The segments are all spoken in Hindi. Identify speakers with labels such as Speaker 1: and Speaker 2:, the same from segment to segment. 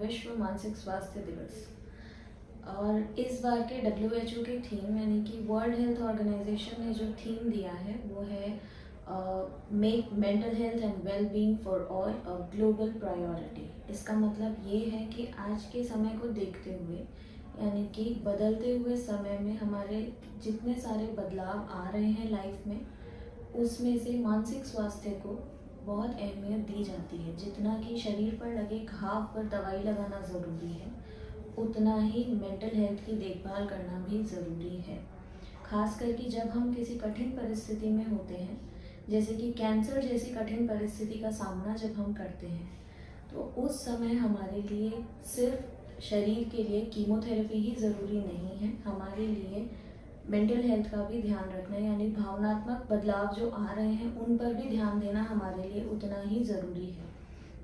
Speaker 1: विश्व मानसिक स्वास्थ्य दिवस। और इस बार के WHO के थीम यानी कि वर्ल्ड हेल्थ ऑर्गेनाइजेशन ने जो थीम दिया है वो है make mental health and well being for all a global priority. इसका मतलब ये है कि आज के समय को देखते हुए यानी कि बदलते हुए समय में हमारे जितने सारे बदलाव आ रहे हैं लाइफ में, उसमें से मानसिक स्वास्थ्य को बहुत अहमियत दी जाती है। जितना कि शरीर पर लगे घाव पर दवाई लगाना ज़रूरी है, उतना ही मेंटल हेल्थ की देखभाल करना भी ज़रूरी है। खास करके जब हम किसी कठिन परिस्थिति में होते हैं, जैसे कि कैंसर जैसी कठिन परिस्थिति का सामना जब हम करते हैं, तो उस समय हमारे लिए सिर्फ शरीर के लिए कीमोथेरेपी ही ज़रूरी नहीं है, हमारे लिए मेंटल हेल्थ का भी ध्यान रखना यानी भावनात्मक बदलाव जो आ रहे हैं उन पर भी ध्यान देना हमारे लिए उतना ही ज़रूरी है।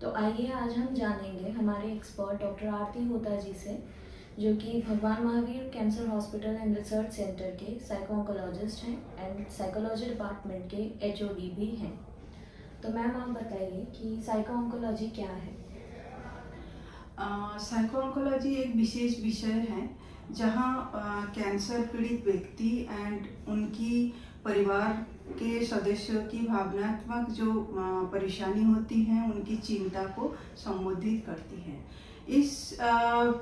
Speaker 1: तो आइए आज हम जानेंगे हमारे एक्सपर्ट डॉक्टर आरती होता जी से, जो कि भगवान Mahavir cancer hospital and research centre के साइको-ऑन्कोलॉजिस्ट हैं एंड साइकोलॉजी डिपार्टमेंट के HOD भी हैं। तो मैम आप बताइए कि साइको-ऑन्कोलॉजी क्या है?
Speaker 2: साइको-ऑन्कोलॉजी एक विशेष विषय है जहाँ कैंसर पीड़ित व्यक्ति एंड उनकी परिवार के सदस्यों की भावनात्मक जो परेशानी होती है, उनकी चिंता को संबोधित करती है। इस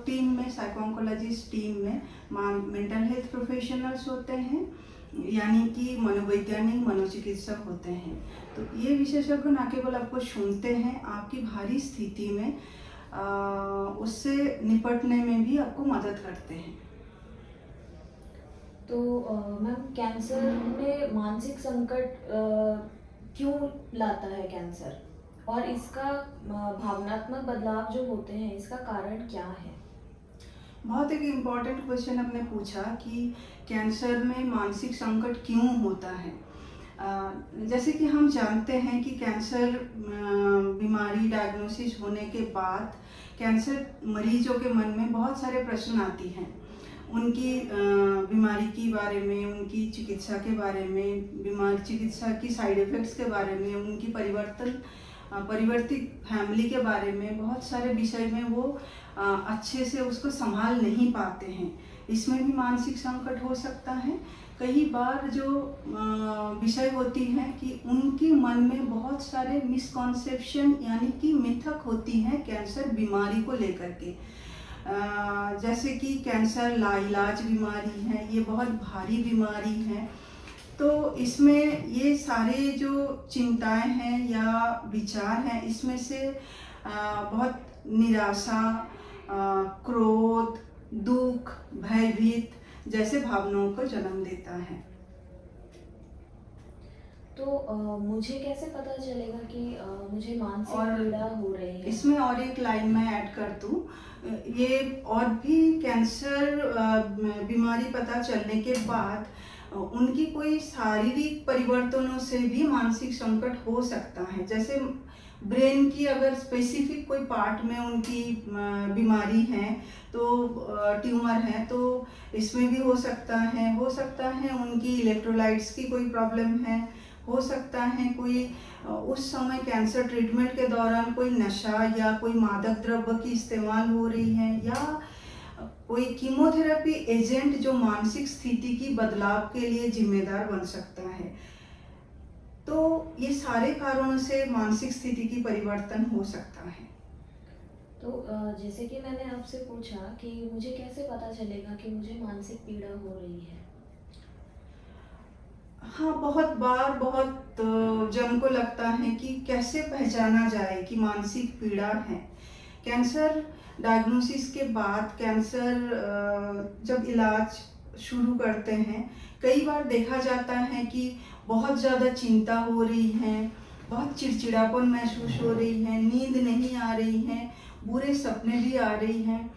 Speaker 2: टीम में, साइको-ऑन्कोलॉजिस्ट टीम में मेंटल हेल्थ प्रोफेशनल्स होते हैं, यानी कि मनोवैज्ञानिक मनोचिकित्सक होते हैं। तो ये विशेषज्ञ न केवल आपको सुनते हैं, आपकी भारी स्थिति में उससे निपटने में भी आपको मदद करते हैं।
Speaker 1: तो मैम, कैंसर में मानसिक संकट क्यों लाता है कैंसर, और इसका भावनात्मक बदलाव जो होते हैं इसका कारण क्या है?
Speaker 2: बहुत एक इम्पॉर्टेंट क्वेश्चन आपने पूछा कि कैंसर में मानसिक संकट क्यों होता है। जैसे कि हम जानते हैं कि कैंसर बीमारी डायग्नोसिस होने के बाद कैंसर मरीजों के मन में बहुत सारे प्रश्न आती हैं, उनकी बीमारी के बारे में, उनकी चिकित्सा के बारे में, चिकित्सा की साइड इफ़ेक्ट्स के बारे में, उनकी परिवर्तित फैमिली के बारे में, बहुत सारे विषय में वो अच्छे से उसको संभाल नहीं पाते हैं। इसमें भी मानसिक संकट हो सकता है। कई बार जो विषय होती है कि उनके मन में बहुत सारे मिसकॉन्सेप्शन यानी कि मिथक होती हैं कैंसर बीमारी को लेकर के। जैसे कि कैंसर लाइलाज बीमारी है, ये बहुत भारी बीमारी है। तो इसमें ये सारे जो चिंताएं हैं या विचार हैं, इसमें से बहुत निराशा, क्रोध, दुख, भयभीत जैसे भावनाओं को जन्म देता है।
Speaker 1: तो मुझे कैसे पता चलेगा कि मुझे मानसिक पीड़ा हो रही है?
Speaker 2: इसमें और एक लाइन मैं ऐड कर दूं, ये और भी कैंसर बीमारी पता चलने के बाद उनकी कोई शारीरिक परिवर्तनों से भी मानसिक संकट हो सकता है। जैसे ब्रेन की अगर स्पेसिफिक कोई पार्ट में उनकी बीमारी है, तो ट्यूमर है, तो इसमें भी हो सकता है उनकी इलेक्ट्रोलाइट्स की कोई प्रॉब्लम है, हो सकता है कोई उस समय कैंसर ट्रीटमेंट के दौरान कोई नशा या कोई मादक द्रव्य की इस्तेमाल हो रही है, या कोई कीमोथेरेपी एजेंट जो मानसिक स्थिति की बदलाव के लिए जिम्मेदार बन सकता है। तो ये सारे कारणों से मानसिक स्थिति की परिवर्तन हो सकता है।
Speaker 1: तो जैसे कि मैंने आपसे पूछा कि मुझे कैसे पता चलेगा कि मुझे मानसिक पीड़ा हो रही है?
Speaker 2: हाँ, बहुत बार बहुत जन को लगता है कि कैसे पहचाना जाए कि मानसिक पीड़ा है। कैंसर डायग्नोसिस के बाद कैंसर जब इलाज शुरू करते हैं, कई बार देखा जाता है कि बहुत ज़्यादा चिंता हो रही है, बहुत चिड़चिड़ापन महसूस हो रही है, नींद नहीं आ रही है, बुरे सपने भी आ रही हैं,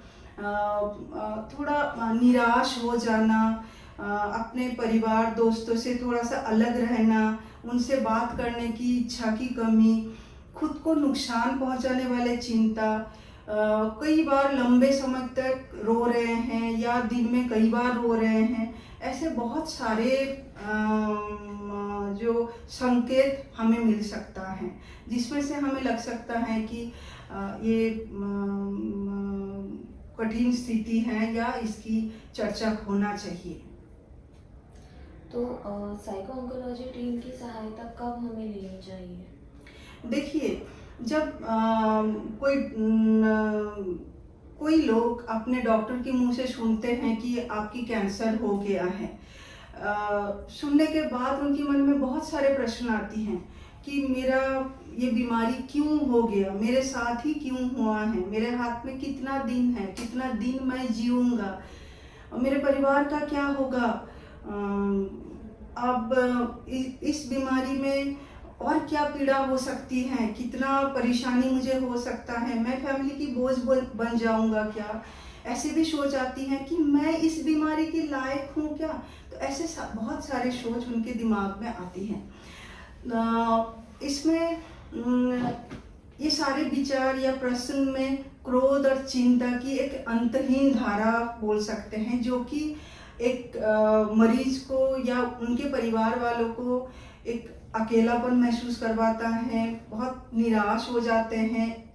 Speaker 2: थोड़ा निराश हो जाना, अपने परिवार दोस्तों से थोड़ा सा अलग रहना, उनसे बात करने की इच्छा की कमी, खुद को नुकसान पहुंचाने वाले चिंता, कई बार लंबे समय तक रो रहे हैं या दिन में कई बार रो रहे हैं, ऐसे बहुत सारे जो संकेत हमें मिल सकता है, जिसमें से हमें लग सकता है कि ये कठिन स्थिति है या इसकी चर्चा होना चाहिए।
Speaker 1: तो साइको ऑन्कोलॉजी टीम की सहायता कब हमें लेनी चाहिए?
Speaker 2: देखिए, जब कोई लोग अपने डॉक्टर के मुंह से सुनते हैं कि आपकी कैंसर हो गया है, सुनने के बाद उनके मन में बहुत सारे प्रश्न आती हैं कि मेरा ये बीमारी क्यों हो गया, मेरे साथ ही क्यों हुआ है, मेरे हाथ में कितना दिन है, कितना दिन मैं जीऊंगा, और मेरे परिवार का क्या होगा, अब इस बीमारी में और क्या पीड़ा हो सकती है, कितना परेशानी मुझे हो सकता है, मैं फैमिली की बोझ बन जाऊंगा क्या, ऐसे भी सोच आती है कि मैं इस बीमारी के लायक हूँ क्या। तो ऐसे बहुत सारे सोच उनके दिमाग में आती हैं। इसमें ये सारे विचार या प्रश्न में क्रोध और चिंता की एक अंतहीन धारा बोल सकते हैं, जो कि एक मरीज को या उनके परिवार वालों को एक अकेलापन महसूस करवाता है, बहुत निराश हो जाते हैं,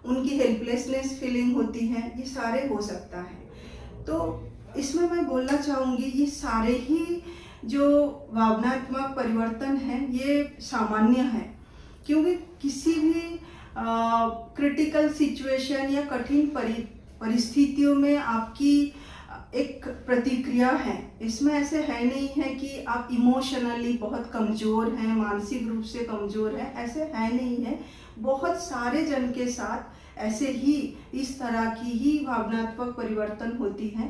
Speaker 2: उनकी हेल्पलेसनेस फीलिंग होती है, ये सारे हो सकता है। तो इसमें मैं बोलना चाहूँगी, ये सारे ही जो भावनात्मक परिवर्तन हैं ये सामान्य है, क्योंकि किसी भी क्रिटिकल सिचुएशन या कठिन परिस्थितियों में आपकी एक प्रतिक्रिया है। इसमें ऐसे है नहीं है कि आप इमोशनली बहुत कमज़ोर हैं, मानसिक रूप से कमज़ोर हैं, ऐसे है नहीं है। बहुत सारे जन के साथ ऐसे ही इस तरह की ही भावनात्मक परिवर्तन होती हैं,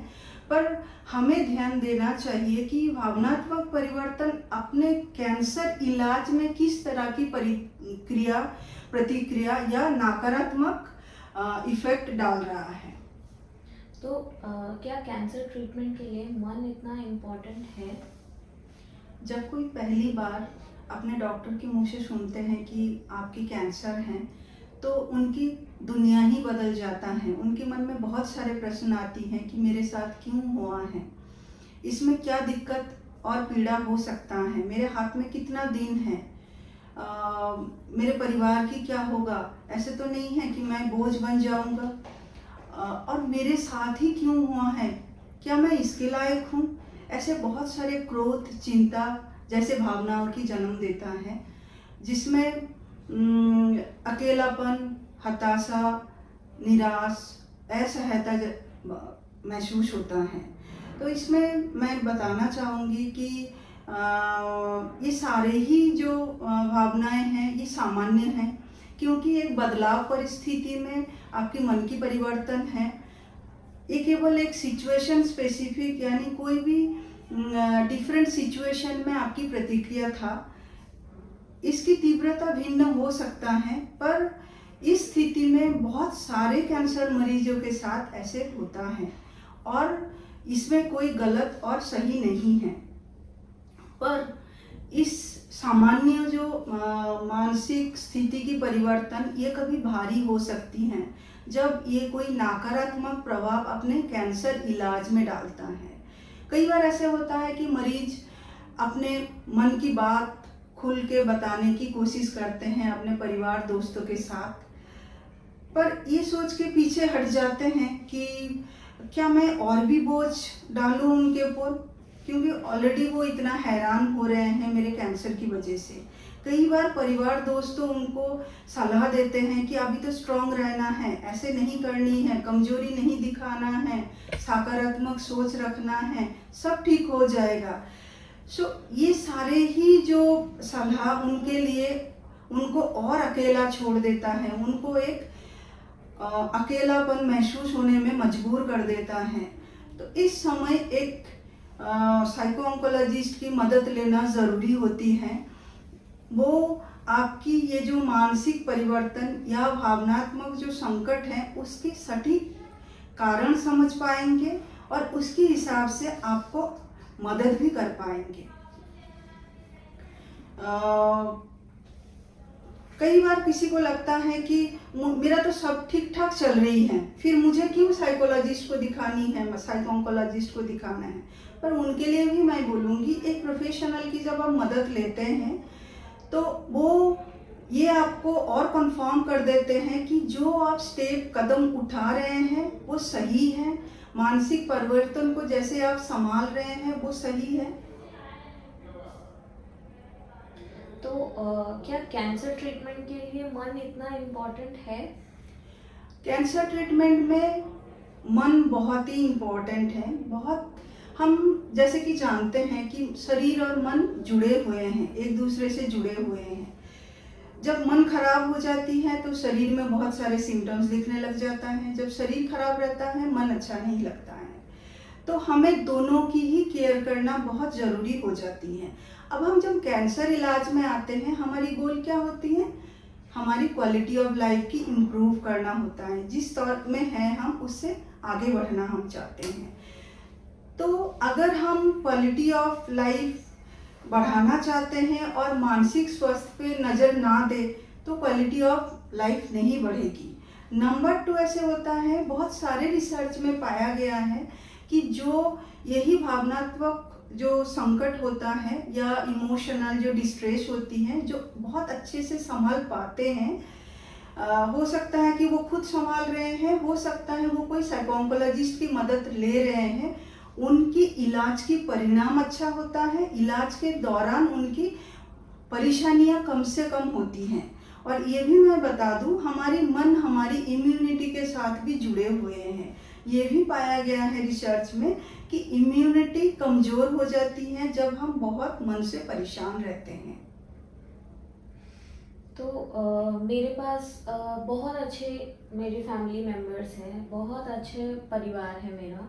Speaker 2: पर हमें ध्यान देना चाहिए कि भावनात्मक परिवर्तन अपने कैंसर इलाज में किस तरह की प्रतिक्रिया या नकारात्मक इफेक्ट डाल रहा है।
Speaker 1: तो क्या कैंसर ट्रीटमेंट के लिए मन इतना इम्पोर्टेंट है?
Speaker 2: जब कोई पहली बार अपने डॉक्टर के मुंह से सुनते हैं कि आपकी कैंसर है, तो उनकी दुनिया ही बदल जाता है। उनके मन में बहुत सारे प्रश्न आती हैं कि मेरे साथ क्यों हुआ है, इसमें क्या दिक्कत और पीड़ा हो सकता है, मेरे हाथ में कितना दिन है, मेरे परिवार की क्या होगा, ऐसे तो नहीं है कि मैं बोझ बन जाऊंगा, और मेरे साथ ही क्यों हुआ है, क्या मैं इसके लायक हूँ। ऐसे बहुत सारे क्रोध, चिंता जैसे भावनाओं की जन्म देता है, जिसमें अकेलापन, हताशा, निराश, असहायता महसूस होता है। तो इसमें मैं बताना चाहूँगी कि ये सारे ही जो भावनाएं हैं ये सामान्य हैं, क्योंकि एक बदलाव परिस्थिति में आपके मन की परिवर्तन है। ये केवल एक सिचुएशन स्पेसिफिक, यानी कोई भी डिफरेंट सिचुएशन में आपकी प्रतिक्रिया था, इसकी तीव्रता भिन्न हो सकता है, पर इस स्थिति में बहुत सारे कैंसर मरीजों के साथ ऐसे होता है और इसमें कोई गलत और सही नहीं है। पर इस सामान्य जो मानसिक स्थिति की परिवर्तन ये कभी भारी हो सकती हैं जब ये कोई नकारात्मक प्रभाव अपने कैंसर इलाज में डालता है। कई बार ऐसे होता है कि मरीज अपने मन की बात खुल के बताने की कोशिश करते हैं अपने परिवार दोस्तों के साथ, पर ये सोच के पीछे हट जाते हैं कि क्या मैं और भी बोझ डालूं उनके ऊपर, क्योंकि ऑलरेडी वो इतना हैरान हो रहे हैं मेरे कैंसर की वजह से। कई बार परिवार दोस्तों उनको सलाह देते हैं कि अभी तो स्ट्रांग रहना है, ऐसे नहीं करनी है, कमजोरी नहीं दिखाना है, सकारात्मक सोच रखना है, सब ठीक हो जाएगा। ये सारे ही जो सलाह उनके लिए उनको और अकेला छोड़ देता है, उनको एक अकेलापन महसूस होने में मजबूर कर देता है। तो इस समय एक साइको ऑन्कोलॉजिस्ट की मदद लेना ज़रूरी होती है। वो आपकी ये जो मानसिक परिवर्तन या भावनात्मक जो संकट है उसके सटीक कारण समझ पाएंगे और उसके हिसाब से आपको मदद भी कर पाएंगे। कई बार किसी को लगता है कि मेरा तो सब ठीक ठाक चल रही है, फिर मुझे क्यों साइकोलॉजिस्ट को दिखानी है, साइको ऑन्कोलॉजिस्ट को दिखाना है। पर उनके लिए भी मैं बोलूँगी, एक प्रोफेशनल की जब आप मदद लेते हैं तो वो ये आपको और कंफर्म कर देते हैं कि जो आप स्टेप कदम उठा रहे हैं वो सही है, मानसिक परिवर्तन को जैसे आप संभाल रहे हैं वो सही है।
Speaker 1: तो क्या कैंसर ट्रीटमेंट के लिए मन इतना इम्पोर्टेंट है?
Speaker 2: कैंसर ट्रीटमेंट में मन बहुत ही इम्पोर्टेंट है। बहुत हम जैसे कि जानते हैं कि शरीर और मन जुड़े हुए हैं, एक दूसरे से जुड़े हुए हैं। जब मन खराब हो जाती है तो शरीर में बहुत सारे सिम्टम्स दिखने लग जाता है, जब शरीर खराब रहता है मन अच्छा नहीं लगता है। तो हमें दोनों की ही केयर करना बहुत ज़रूरी हो जाती है। अब हम जब कैंसर इलाज में आते हैं, हमारी गोल क्या होती है? हमारी क्वालिटी ऑफ लाइफ की इम्प्रूव करना होता है। जिस दौर में हैं हम उससे आगे बढ़ना हम चाहते हैं। तो अगर हम क्वालिटी ऑफ लाइफ बढ़ाना चाहते हैं और मानसिक स्वास्थ्य पे नज़र ना दे तो क्वालिटी ऑफ लाइफ नहीं बढ़ेगी। नंबर 2 ऐसे होता है, बहुत सारे रिसर्च में पाया गया है कि जो यही भावनात्मक जो संकट होता है या इमोशनल जो डिस्ट्रेस होती है, जो बहुत अच्छे से संभाल पाते हैं, हो सकता है कि वो खुद संभाल रहे हैं, हो सकता है वो कोई साइकोलॉजिस्ट की मदद ले रहे हैं, उनकी इलाज की परिणाम अच्छा होता है, इलाज के दौरान उनकी परेशानियां कम से कम होती हैं। और ये भी मैं बता दूं, हमारी मन हमारी इम्यूनिटी के साथ भी जुड़े हुए हैं। ये भी पाया गया है रिसर्च में कि इम्यूनिटी कमज़ोर हो जाती है जब हम बहुत मन से परेशान रहते हैं।
Speaker 1: तो मेरे पास बहुत अच्छे मेरे फैमिली मेम्बर्स हैं, बहुत अच्छे परिवार है मेरा,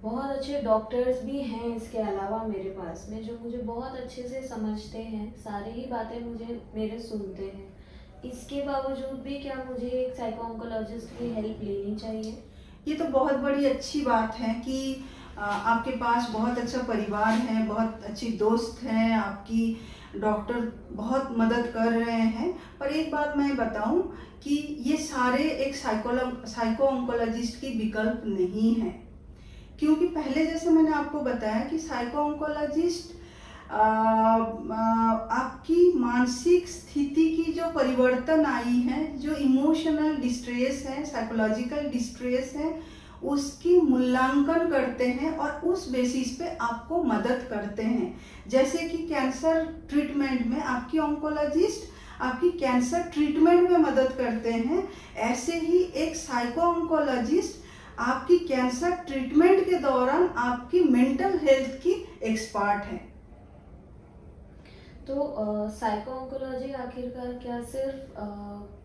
Speaker 1: बहुत अच्छे डॉक्टर्स भी हैं इसके अलावा मेरे पास में, जो मुझे बहुत अच्छे से समझते हैं, सारी ही बातें मुझे मेरे सुनते हैं। इसके बावजूद भी क्या मुझे एक साइको-ऑन्कोलॉजिस्ट की हेल्प लेनी चाहिए?
Speaker 2: ये तो बहुत बड़ी अच्छी बात है कि आपके पास बहुत अच्छा परिवार है, बहुत अच्छी दोस्त हैं, आपकी डॉक्टर बहुत मदद कर रहे हैं। पर एक बात मैं बताऊं कि ये सारे एक साइको ऑन्कोलॉजिस्ट की विकल्प नहीं है, क्योंकि पहले जैसे मैंने आपको बताया कि साइको ऑन्कोलॉजिस्ट आपकी मानसिक स्थिति की जो परिवर्तन आई है, जो इमोशनल डिस्ट्रेस है, साइकोलॉजिकल डिस्ट्रेस है, उसकी मूल्यांकन करते हैं और उस बेसिस पे आपको मदद करते हैं। जैसे कि कैंसर ट्रीटमेंट में आपकी ऑन्कोलॉजिस्ट आपकी कैंसर ट्रीटमेंट में मदद करते हैं, ऐसे ही एक साइको ऑन्कोलॉजिस्ट आपकी कैंसर ट्रीटमेंट के दौरान आपकी मेंटल हेल्थ की एक्सपर्ट है।
Speaker 1: तो साइको ऑन्कोलॉजी आखिरकार क्या सिर्फ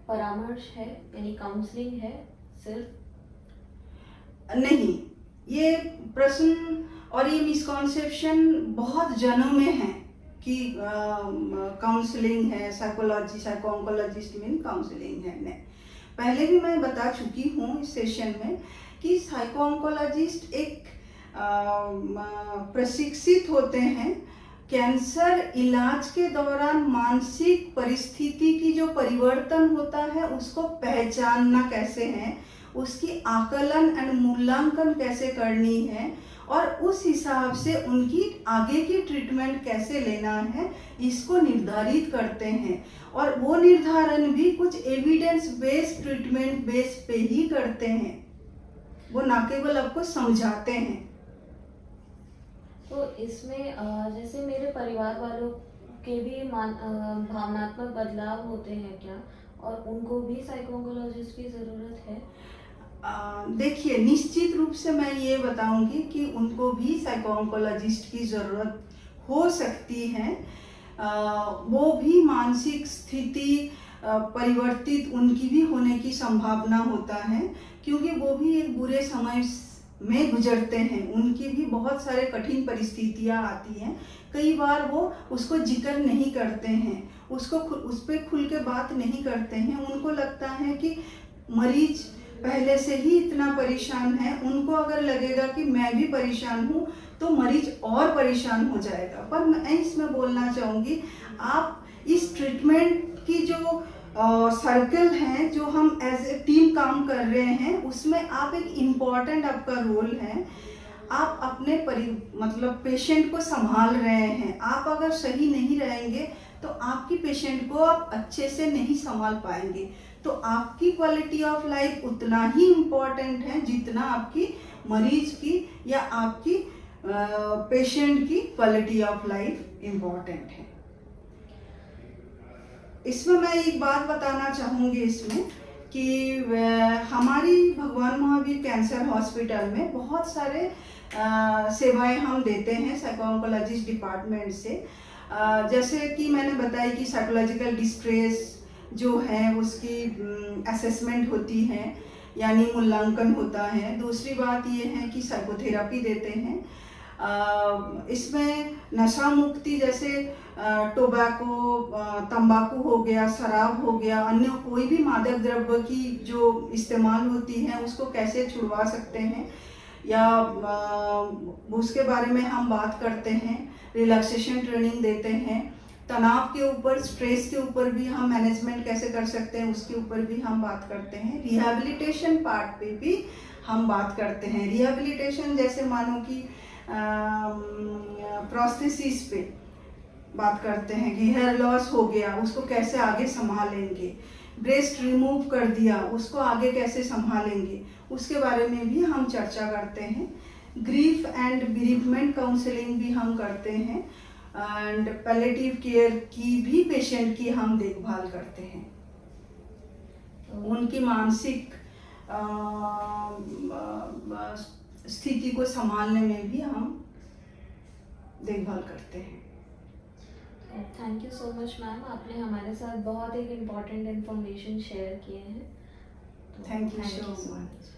Speaker 1: परामर्श है, यानी काउंसलिंग है सिर्फ?
Speaker 2: नहीं, ये प्रश्न और ये मिसकॉन्सेप्शन बहुत जनों में है कि काउंसलिंग है, साइको ऑन्कोलॉजिस्ट मीन काउंसलिंग है। नहीं, पहले भी मैं बता चुकी हूँ इस सेशन में कि साइको ऑन्कोलॉजिस्ट एक प्रशिक्षित होते हैं कैंसर इलाज के दौरान मानसिक परिस्थिति की जो परिवर्तन होता है उसको पहचानना कैसे है, उसकी आकलन एंड मूल्यांकन कैसे करनी है और उस हिसाब से उनकी आगे की ट्रीटमेंट कैसे लेना है, इसको निर्धारित करते हैं। और वो निर्धारण भी कुछ एविडेंस बेस्ड ट्रीटमेंट बेस पे ही करते हैं, वो ना केवल आपको समझाते हैं।
Speaker 1: तो इसमें जैसे मेरे परिवार वालों के भी भावनात्मक बदलाव होते हैं क्या, और उनको भी साइको ऑन्कोलॉजिस्ट की ज़रूरत है?
Speaker 2: देखिए, निश्चित रूप से मैं ये बताऊंगी कि उनको भी साइको ऑन्कोलॉजिस्ट की ज़रूरत हो सकती है। वो भी मानसिक स्थिति परिवर्तित उनकी भी होने की संभावना होता है, क्योंकि वो भी एक बुरे समय में गुजरते हैं, उनकी भी बहुत सारे कठिन परिस्थितियां आती हैं। कई बार वो उसको जिक्र नहीं करते हैं, उस पर खुल के बात नहीं करते हैं। उनको लगता है कि मरीज पहले से ही इतना परेशान है, उनको अगर लगेगा कि मैं भी परेशान हूँ तो मरीज और परेशान हो जाएगा। पर मैं इसमें बोलना चाहूँगी, आप इस ट्रीटमेंट की जो सर्कल है, जो हम एज ए टीम काम कर रहे हैं, उसमें आप एक इम्पॉर्टेंट आपका रोल है। आप अपने मतलब पेशेंट को संभाल रहे हैं। आप अगर सही नहीं रहेंगे तो आपकी पेशेंट को आप अच्छे से नहीं संभाल पाएंगे। तो आपकी क्वालिटी ऑफ लाइफ उतना ही इम्पोर्टेंट है जितना आपकी मरीज की या आपकी पेशेंट की क्वालिटी ऑफ लाइफ इम्पोर्टेंट है। इसमें मैं एक बात बताना चाहूँगी इसमें कि हमारी भगवान महावीर कैंसर हॉस्पिटल में बहुत सारे सेवाएं हम देते हैं साइको-ऑन्कोलॉजिस्ट डिपार्टमेंट से। जैसे कि मैंने बताया कि साइकोलॉजिकल डिस्ट्रेस जो है उसकी असेसमेंट होती है, यानी मूल्यांकन होता है। दूसरी बात ये है कि साइकोथेरेपी देते हैं। इसमें नशा मुक्ति जैसे टोबैको, तंबाकू हो गया, शराब हो गया, अन्य कोई भी मादक द्रव्य की जो इस्तेमाल होती है उसको कैसे छुड़वा सकते हैं या उसके बारे में हम बात करते हैं। रिलैक्सेशन ट्रेनिंग देते हैं। तनाव के ऊपर, स्ट्रेस के ऊपर भी हम मैनेजमेंट कैसे कर सकते हैं उसके ऊपर भी हम बात करते हैं। रिहैबिलिटेशन पार्ट पे भी हम बात करते हैं। रिहैबिलिटेशन जैसे मानो कि प्रोस्थेसिस पे बात करते हैं कि हेयर लॉस हो गया उसको कैसे आगे संभालेंगे, ब्रेस्ट रिमूव कर दिया उसको आगे कैसे संभालेंगे, उसके बारे में भी हम चर्चा करते हैं। ग्रीफ एंड बिरीफमेंट काउंसलिंग भी हम करते हैं एंड पैलेटिव केयर की भी पेशेंट की हम देखभाल करते हैं। उनकी मानसिक स्थिति को संभालने में भी हम देखभाल करते हैं।
Speaker 1: Thank you so much ma'am, आपने हमारे साथ बहुत एक इम्पॉर्टेंट इन्फॉर्मेशन शेयर किए हैं।
Speaker 2: Thank you so much.